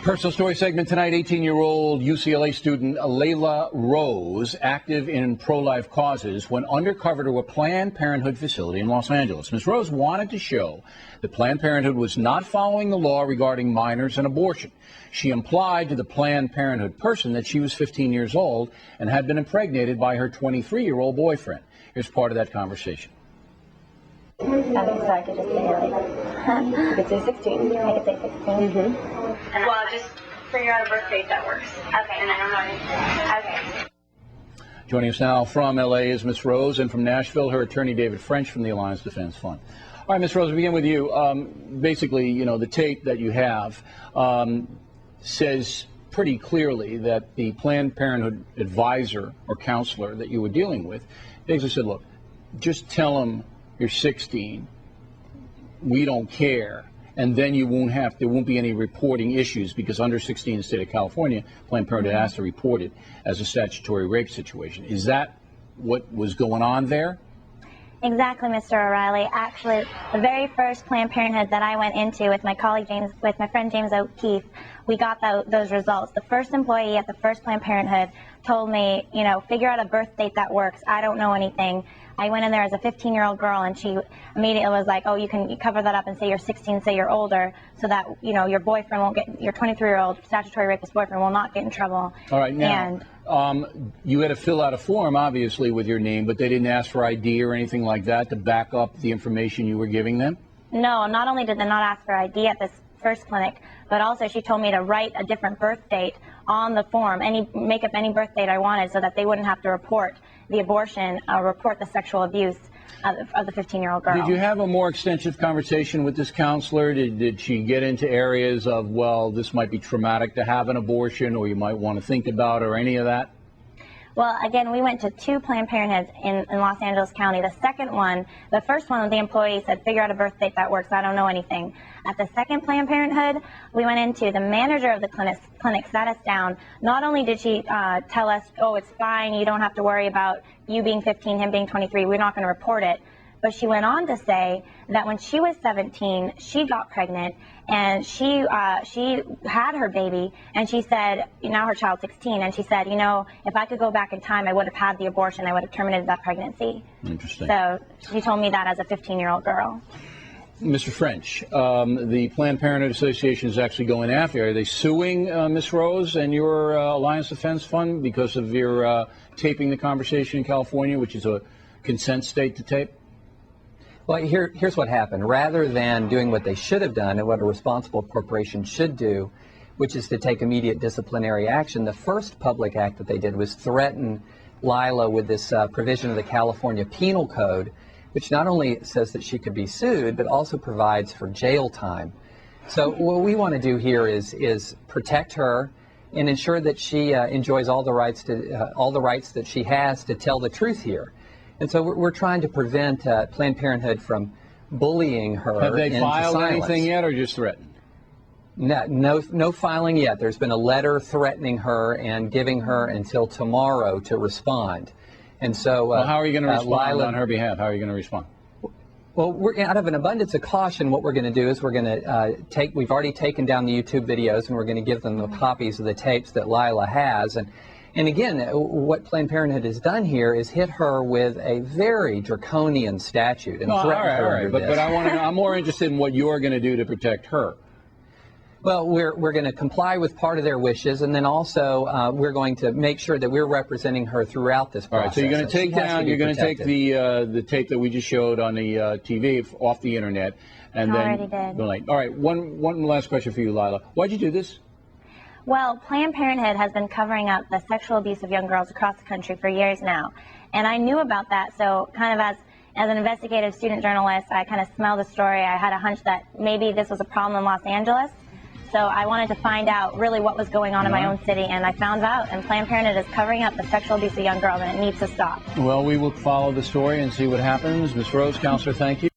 Personal story segment tonight. 18-year-old UCLA student Lila Rose, active in pro-life causes, went undercover to a Planned Parenthood facility in Los Angeles. Ms. Rose wanted to show that Planned Parenthood was not following the law regarding minors and abortion. She implied to the Planned Parenthood person that she was 15 years old and had been impregnated by her 23-year-old boyfriend. Here's part of that conversation. I think so. I could just say like, you could say 16. I could say 16. Mm-hmm. Well, just figure out a birth date that works. Okay. And I don't know anything. Okay. Joining us now from L.A. is Ms. Rose, and from Nashville, her attorney David French from the Alliance Defense Fund. All right, Ms. Rose, we begin with you. Basically, you know, the tape that you have says pretty clearly that the Planned Parenthood advisor or counselor that you were dealing with basically said, look, just tell them you're 16, we don't care, and then there won't be any reporting issues, because under 16 in the state of California, Planned Parenthood has to report it as a statutory rape situation. Is that what was going on there? Exactly, Mr. O'Reilly. Actually, the very first Planned Parenthood that I went into with my colleague with my friend James O'Keefe, we got those results. The first employee at the first Planned Parenthood told me, you know, figure out a birth date that works. I don't know anything. I went in there as a 15-year-old girl, and she immediately was like, oh, you can cover that up and say you're 16, say you're older, so that, you know, your boyfriend won't get, your 23-year-old statutory rapist boyfriend will not get in trouble. All right, now, you had to fill out a form, obviously, with your name, but they didn't ask for ID or anything like that to back up the information you were giving them? No, not only did they not ask for ID at this first clinic, but also she told me to write a different birth date on the form, make up any birth date I wanted, so that they wouldn't have to report the abortion, report the sexual abuse of the 15-year-old girl. Did you have a more extensive conversation with this counselor? Did she get into areas of, well, this might be traumatic to have an abortion, or you might want to think about, or any of that? Well, again, we went to 2 Planned Parenthoods in Los Angeles County. The second one, the first one, the employee said, figure out a birth date that works. I don't know anything. At the second Planned Parenthood, we went into, the manager of the clinic sat us down. Not only did she tell us, oh, it's fine, you don't have to worry about you being 15, him being 23, we're not going to report it. But she went on to say that when she was 17, she got pregnant, and she had her baby, and she said, now her child's 16, and she said, you know, if I could go back in time, I would have had the abortion, I would have terminated that pregnancy. Interesting. So she told me that as a 15-year-old girl. Mr. French, the Planned Parenthood Association is actually going after you. Are they suing Ms. Rose and your Alliance Defense Fund because of your taping the conversation in California, which is a consent state to tape? Well, here's what happened. Rather than doing what they should have done and what a responsible corporation should do, which is to take immediate disciplinary action, the first public act that they did was threaten Lila with this provision of the California Penal Code, which not only says that she could be sued, but also provides for jail time. So what we want to do here is protect her and ensure that she enjoys all the rights that she has to tell the truth here. And so we're trying to prevent Planned Parenthood from bullying her. Have they filed anything yet, or just threatened? No filing yet. There's been a letter threatening her and giving her until tomorrow to respond. And so, well, how are you going to respond on her behalf? How are you going to respond? Well, we're out of an abundance of caution. What we're going to do is we're going to we've already taken down the YouTube videos, and we're going to give them the copies of the tapes that Lila has. And again, what Planned Parenthood has done here is hit her with a very draconian statute and threatened her. All right. But I'm more interested in what you're going to do to protect her. Well, we're going to comply with part of their wishes, and then also we're going to make sure that we're representing her throughout this process. All right. So you're going to take the tape that we just showed on the TV off the internet, and Already then did. All right. One last question for you, Lila. Why'd you do this? Well, Planned Parenthood has been covering up the sexual abuse of young girls across the country for years now. And I knew about that, so kind of as an investigative student journalist, I kind of smelled the story. I had a hunch that maybe this was a problem in Los Angeles. So I wanted to find out really what was going on in my own city, and I found out, and Planned Parenthood is covering up the sexual abuse of young girls, and it needs to stop. Well, we will follow the story and see what happens. Ms. Rose, counselor, thank you.